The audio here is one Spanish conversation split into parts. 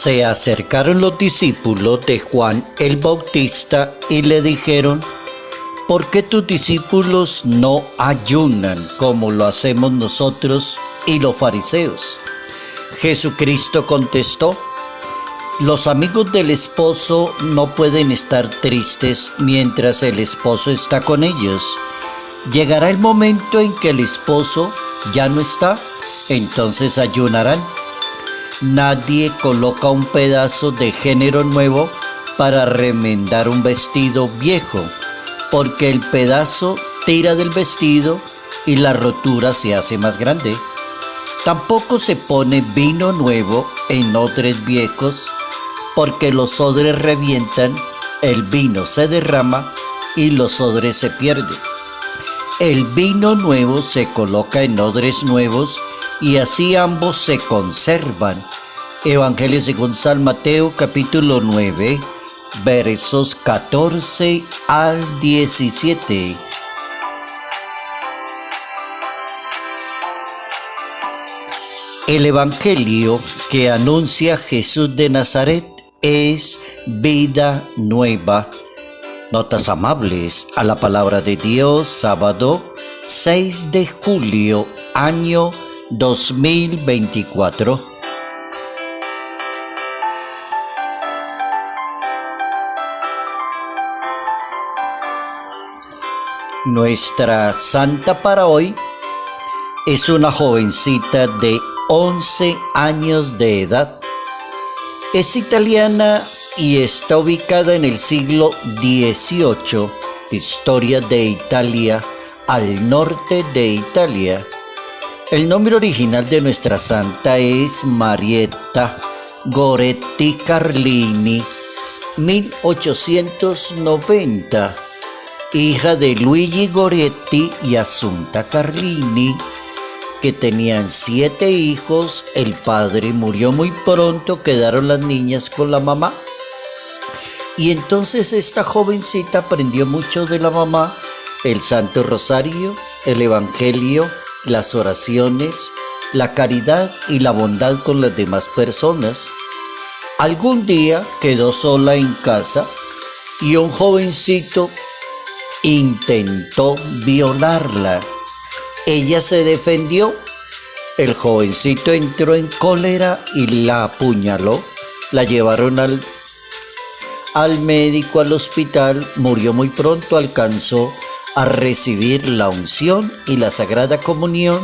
Se acercaron los discípulos de Juan el Bautista y le dijeron: ¿por qué tus discípulos no ayunan como lo hacemos nosotros y los fariseos? Jesucristo contestó: los amigos del esposo no pueden estar tristes mientras el esposo está con ellos. Llegará el momento en que el esposo ya no está, entonces ayunarán. Nadie coloca un pedazo de género nuevo para remendar un vestido viejo, porque el pedazo tira del vestido y la rotura se hace más grande. Tampoco se pone vino nuevo en odres viejos, porque los odres revientan, el vino se derrama y los odres se pierden. El vino nuevo se coloca en odres nuevos y así ambos se conservan. Evangelio según San Mateo, capítulo 9, versos 14 al 17. El Evangelio que anuncia Jesús de Nazaret es vida nueva. Notas amables a la palabra de Dios, sábado 6 de julio, año 2024. Nuestra santa para hoy es una jovencita de 11 años de edad. Es italiana y está ubicada en el siglo XVIII, historia de Italia, al norte de Italia. El nombre original de nuestra santa es Marietta Goretti Carlini, 1890, hija de Luigi Goretti y Assunta Carlini, que tenían 7 hijos. El padre murió muy pronto, quedaron las niñas con la mamá. Y entonces esta jovencita aprendió mucho de la mamá: el Santo Rosario, el Evangelio, las oraciones, la caridad y la bondad con las demás personas. Algún día quedó sola en casa y un jovencito intentó violarla. Ella se defendió. El jovencito entró en cólera y la apuñaló. La llevaron al médico, al hospital. Murió muy pronto. Alcanzó a recibir la unción y la Sagrada Comunión.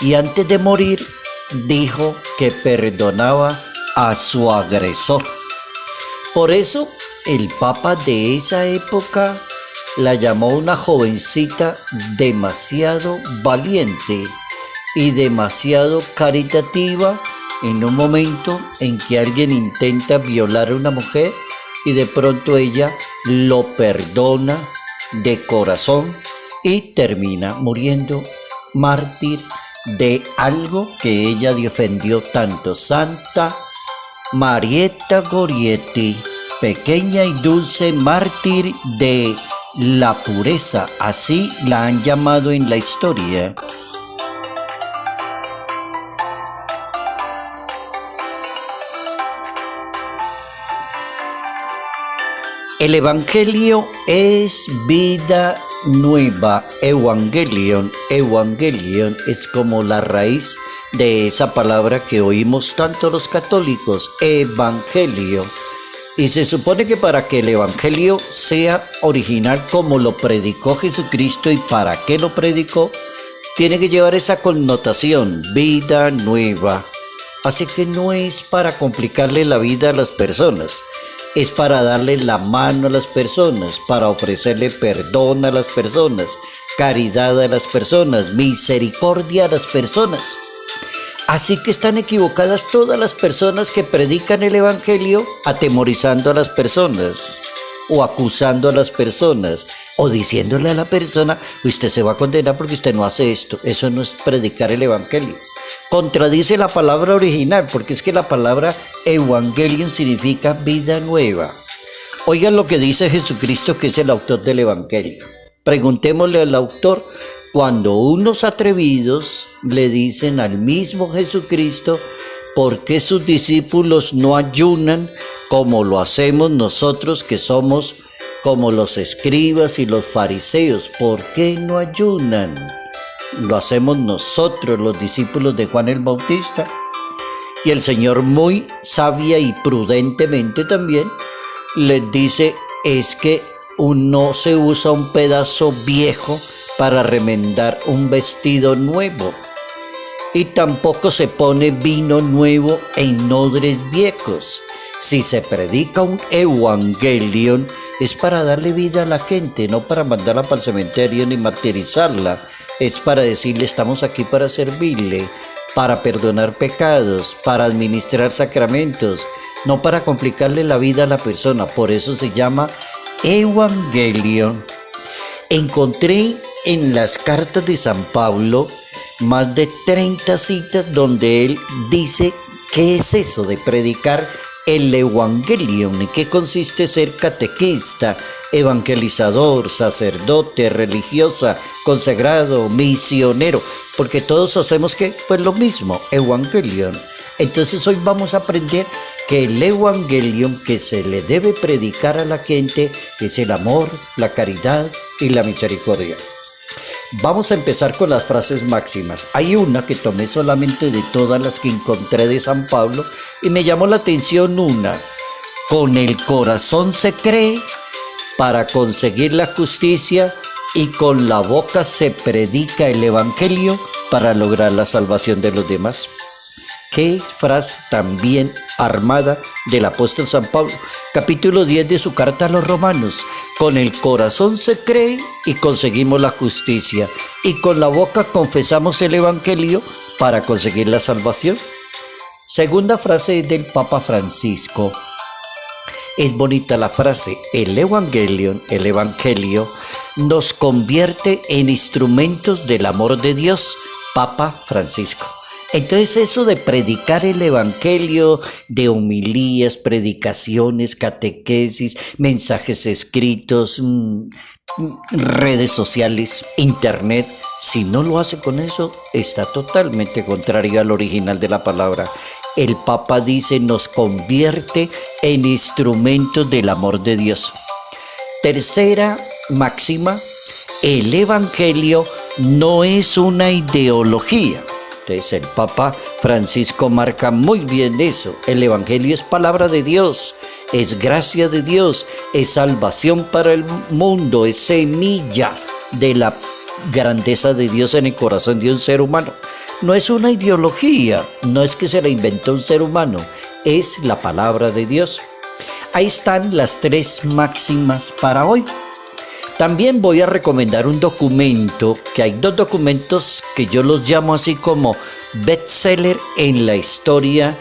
Y antes de morir dijo que perdonaba a su agresor. Por eso el Papa de esa época la llamó una jovencita demasiado valiente y demasiado caritativa en un momento en que alguien intenta violar a una mujer y de pronto ella lo perdona de corazón y termina muriendo mártir de algo que ella defendió tanto. Santa Marietta Goretti, pequeña y dulce mártir de la pureza, así la han llamado en la historia. El Evangelio es vida nueva. Evangelion es como la raíz de esa palabra que oímos tanto los católicos, Evangelio. Y se supone que para que el Evangelio sea original como lo predicó Jesucristo y para qué lo predicó, tiene que llevar esa connotación, vida nueva. Así que no es para complicarle la vida a las personas, es para darle la mano a las personas, para ofrecerle perdón a las personas, caridad a las personas, misericordia a las personas. Así que están equivocadas todas las personas que predican el Evangelio atemorizando a las personas o acusando a las personas o diciéndole a la persona: usted se va a condenar porque usted no hace esto. Eso no es predicar el Evangelio. Contradice la palabra original, porque es que la palabra Evangelion significa vida nueva. Oigan lo que dice Jesucristo, que es el autor del Evangelio. Preguntémosle al autor cuando unos atrevidos le dicen al mismo Jesucristo ¿por qué sus discípulos no ayunan como lo hacemos nosotros que somos como los escribas y los fariseos? ¿Por qué no ayunan? Lo hacemos nosotros, los discípulos de Juan el Bautista. Y el Señor muy sabia y prudentemente también les dice, es que no se usa un pedazo viejo para remendar un vestido nuevo. Y tampoco se pone vino nuevo en odres viejos. Si se predica un evangelion, es para darle vida a la gente, no para mandarla para el cementerio ni martirizarla. Es para decirle, estamos aquí para servirle, para perdonar pecados, para administrar sacramentos, no para complicarle la vida a la persona. Por eso se llama evangelion. Encontré en las cartas de San Pablo más de 30 citas donde él dice qué es eso de predicar el evangelion, en qué consiste ser catequista, evangelizador, sacerdote, religiosa, consagrado, misionero, porque todos hacemos pues lo mismo, evangelion. Entonces hoy vamos a aprender que el evangelion que se le debe predicar a la gente es el amor, la caridad y la misericordia. Vamos a empezar con las frases máximas. Hay una que tomé solamente de todas las que encontré de San Pablo y me llamó la atención una. Con el corazón se cree para conseguir la justicia y con la boca se predica el evangelio para lograr la salvación de los demás. Qué frase tan bien armada del apóstol San Pablo. Capítulo 10 de su carta a los Romanos. Con el corazón se cree y conseguimos la justicia, y con la boca confesamos el evangelio para conseguir la salvación. Segunda frase es del Papa Francisco. Es bonita la frase, el evangelio nos convierte en instrumentos del amor de Dios. Papa Francisco. Entonces eso de predicar el evangelio, de homilías, predicaciones, catequesis, mensajes escritos, redes sociales, internet, si no lo hace con eso, está totalmente contrario al original de la palabra. El Papa dice, nos convierte en instrumentos del amor de Dios. Tercera máxima, el evangelio no es una ideología. Entonces el Papa Francisco marca muy bien eso. El evangelio es palabra de Dios, es gracia de Dios, es salvación para el mundo, es semilla de la grandeza de Dios en el corazón de un ser humano. No es una ideología, no es que se la inventó un ser humano, es la palabra de Dios. Ahí están las tres máximas para hoy. También voy a recomendar un documento, que hay dos documentos que yo los llamo así como bestseller en la historia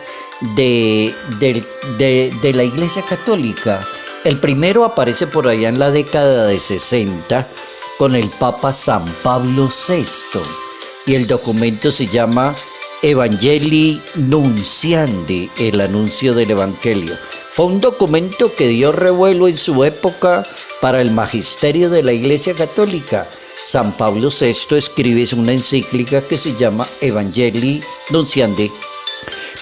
de la Iglesia Católica. El primero aparece por allá en la década de 60 con el Papa San Pablo VI y el documento se llama Evangelii Nunciandi, el anuncio del Evangelio. Fue un documento que dio revuelo en su época para el magisterio de la Iglesia Católica. San Pablo VI escribe una encíclica que se llama Evangelii Nunciandi.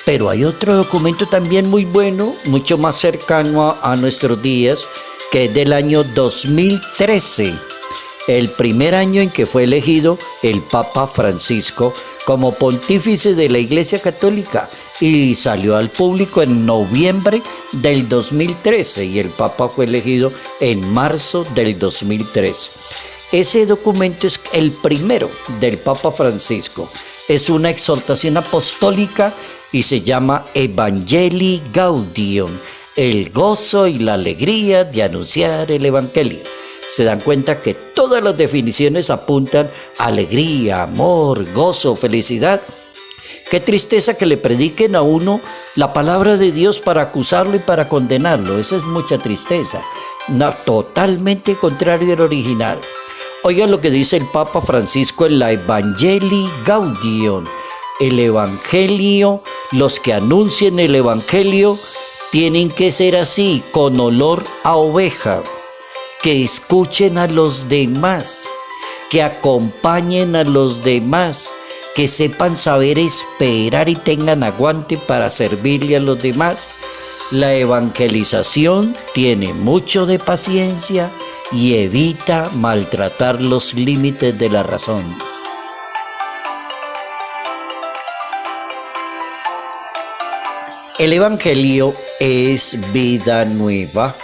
Pero hay otro documento también muy bueno, mucho más cercano a nuestros días, que es del año 2013, el primer año en que fue elegido el Papa Francisco como pontífice de la Iglesia Católica, y salió al público en noviembre del 2013 y el Papa fue elegido en marzo del 2013. Ese documento es el primero del Papa Francisco. Es una exhortación apostólica y se llama Evangelii Gaudium, el gozo y la alegría de anunciar el Evangelio. Se dan cuenta que todas las definiciones apuntan a alegría, amor, gozo, felicidad. Qué tristeza que le prediquen a uno la palabra de Dios para acusarlo y para condenarlo. Eso es mucha tristeza. No, totalmente contrario al original. Oigan lo que dice el Papa Francisco en la Evangelii Gaudium. El Evangelio, los que anuncien el Evangelio, tienen que ser así, con olor a oveja. Que escuchen a los demás, que acompañen a los demás, que sepan saber esperar y tengan aguante para servirle a los demás. La evangelización tiene mucho de paciencia y evita maltratar los límites de la razón. El Evangelio es vida nueva.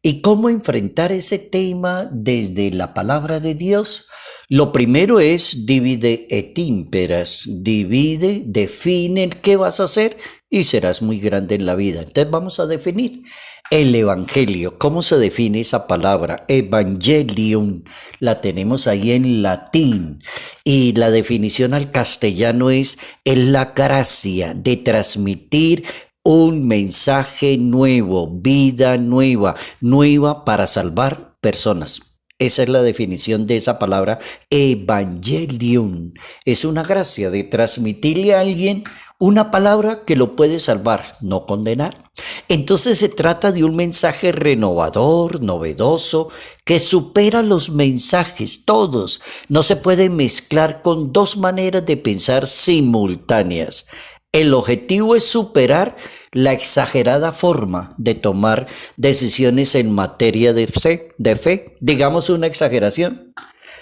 ¿Y cómo enfrentar ese tema desde la palabra de Dios? Lo primero es divide et imperas. Divide, define qué vas a hacer y serás muy grande en la vida. Entonces vamos a definir el Evangelio. ¿Cómo se define esa palabra? Evangelium. La tenemos ahí en latín. Y la definición al castellano es la gracia de transmitir un mensaje nuevo, vida nueva, nueva para salvar personas. Esa es la definición de esa palabra, evangelium. Es una gracia de transmitirle a alguien una palabra que lo puede salvar, no condenar. Entonces se trata de un mensaje renovador, novedoso, que supera los mensajes, todos. No se puede mezclar con dos maneras de pensar simultáneas. El objetivo es superar la exagerada forma de tomar decisiones en materia de fe. Digamos una exageración.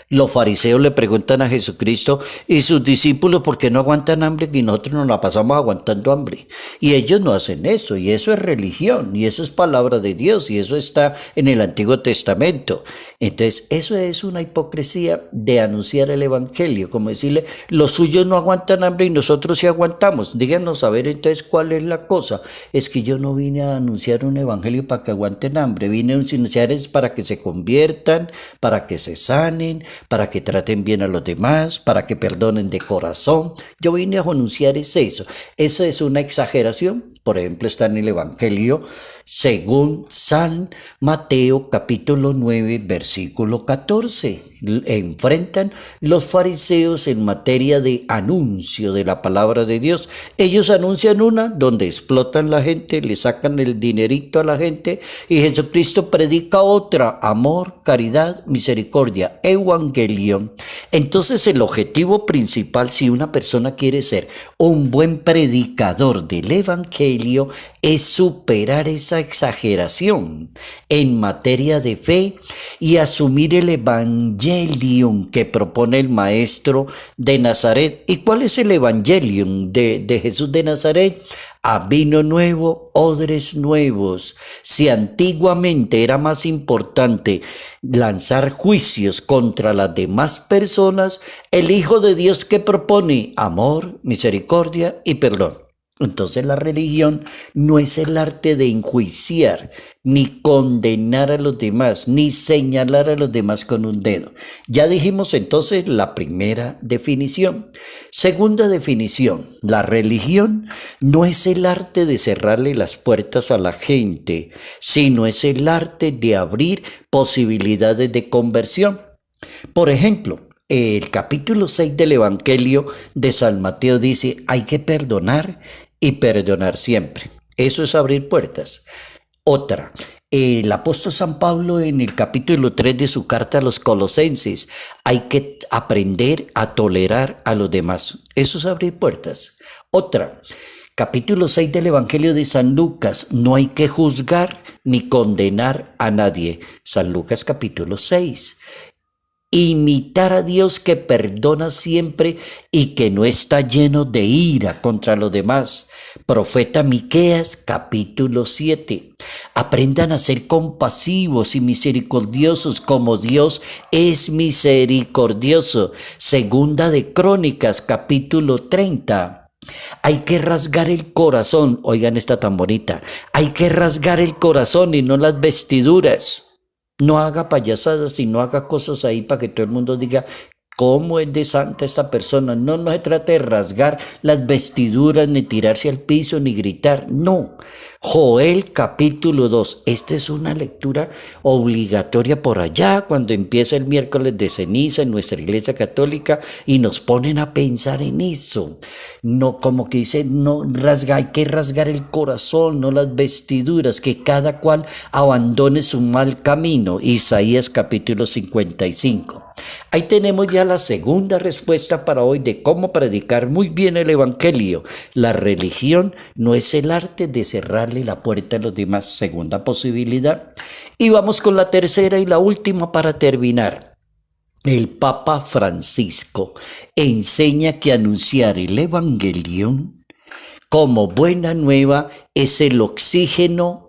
Los fariseos le preguntan a Jesucristo y sus discípulos por qué no aguantan hambre y nosotros nos la pasamos aguantando hambre. Y ellos no hacen eso, y eso es religión, y eso es palabra de Dios, y eso está en el Antiguo Testamento. Entonces, eso es una hipocresía de anunciar el Evangelio, como decirle, los suyos no aguantan hambre y nosotros sí aguantamos. Díganos a ver entonces cuál es la cosa. Es que yo no vine a anunciar un Evangelio para que aguanten hambre, vine a anunciar es para que se conviertan, para que se sanen, para que traten bien a los demás, para que perdonen de corazón. Yo vine a anunciar eso. Esa es una exageración. Por ejemplo, está en el Evangelio según San Mateo capítulo 9 versículo 14. Enfrentan los fariseos en materia de anuncio de la palabra de Dios. Ellos anuncian una donde explotan la gente, le sacan el dinerito a la gente, y Jesucristo predica otra: amor, caridad, misericordia, evangelion. Entonces el objetivo principal, si una persona quiere ser un buen predicador del Evangelio, es superar esa exageración en materia de fe y asumir el Evangelium que propone el Maestro de Nazaret. ¿Y cuál es el Evangelium de Jesús de Nazaret? A vino nuevo, odres nuevos. Si antiguamente era más importante lanzar juicios contra las demás personas, el Hijo de Dios que propone amor, misericordia y perdón. Entonces la religión no es el arte de enjuiciar, ni condenar a los demás, ni señalar a los demás con un dedo. Ya dijimos entonces la primera definición. Segunda definición: la religión no es el arte de cerrarle las puertas a la gente, sino es el arte de abrir posibilidades de conversión. Por ejemplo, el capítulo 6 del Evangelio de San Mateo dice: hay que perdonar y perdonar siempre. Eso es abrir puertas. Otra, el apóstol San Pablo en el capítulo 3 de su carta a los Colosenses: hay que aprender a tolerar a los demás. Eso es abrir puertas. Otra, capítulo 6 del Evangelio de San Lucas: no hay que juzgar ni condenar a nadie. San Lucas capítulo 6. Imitar a Dios que perdona siempre y que no está lleno de ira contra los demás. Profeta Miqueas capítulo 7. Aprendan a ser compasivos y misericordiosos como Dios es misericordioso. Segunda de Crónicas capítulo 30. Hay que rasgar el corazón. Oigan esta tan bonita. Hay que rasgar el corazón y no las vestiduras. No haga payasadas y no haga cosas ahí para que todo el mundo diga cómo es de santa esta persona. No, no se trata de rasgar las vestiduras, ni tirarse al piso, ni gritar. No. Joel capítulo 2. Esta es una lectura obligatoria por allá cuando empieza el miércoles de ceniza en nuestra iglesia católica y nos ponen a pensar en eso. No, como que dice, no hay que rasgar el corazón, no las vestiduras, que cada cual abandone su mal camino. Isaías capítulo 55. Ahí tenemos ya la segunda respuesta para hoy de cómo predicar muy bien el Evangelio. La religión no es el arte de cerrarle la puerta a los demás. Segunda posibilidad. Y vamos con la tercera y la última para terminar. El Papa Francisco enseña que anunciar el Evangelio como buena nueva es el oxígeno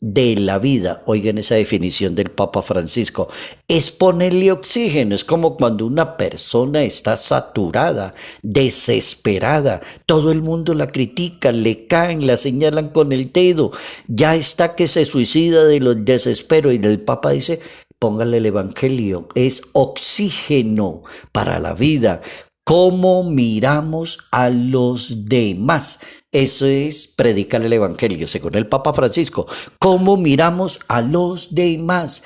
de la vida. Oigan esa definición del Papa Francisco. Es ponerle oxígeno. Es como cuando una persona está saturada, desesperada. Todo el mundo la critica, le caen, la señalan con el dedo. Ya está que se suicida de los desesperos. Y el Papa dice, póngale el Evangelio. Es oxígeno para la vida. ¿Cómo miramos a los demás? Eso es predicar el Evangelio, según el Papa Francisco. ¿Cómo miramos a los demás?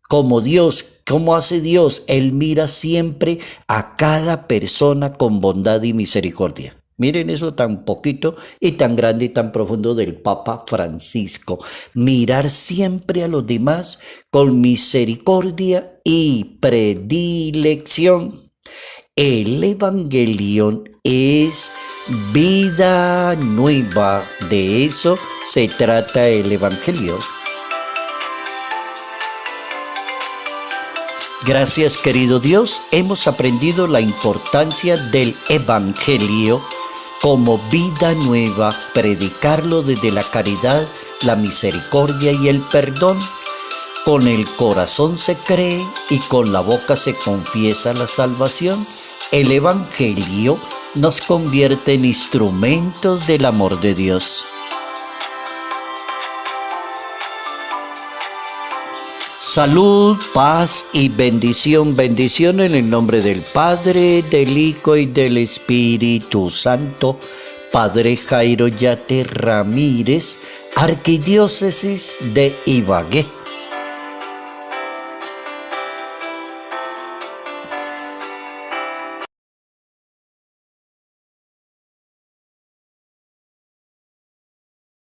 Como Dios, ¿cómo hace Dios? Él mira siempre a cada persona con bondad y misericordia. Miren eso tan poquito y tan grande y tan profundo del Papa Francisco. Mirar siempre a los demás con misericordia y predilección. El Evangelio es vida nueva. De eso se trata el Evangelio. Gracias, querido Dios, hemos aprendido la importancia del Evangelio como vida nueva, predicarlo desde la caridad, la misericordia y el perdón. Con el corazón se cree y con la boca se confiesa la salvación. El Evangelio nos convierte en instrumentos del amor de Dios. Salud, paz y bendición. Bendición en el nombre del Padre, del Hijo y del Espíritu Santo. Padre Jairo Yate Ramírez, Arquidiócesis de Ibagué.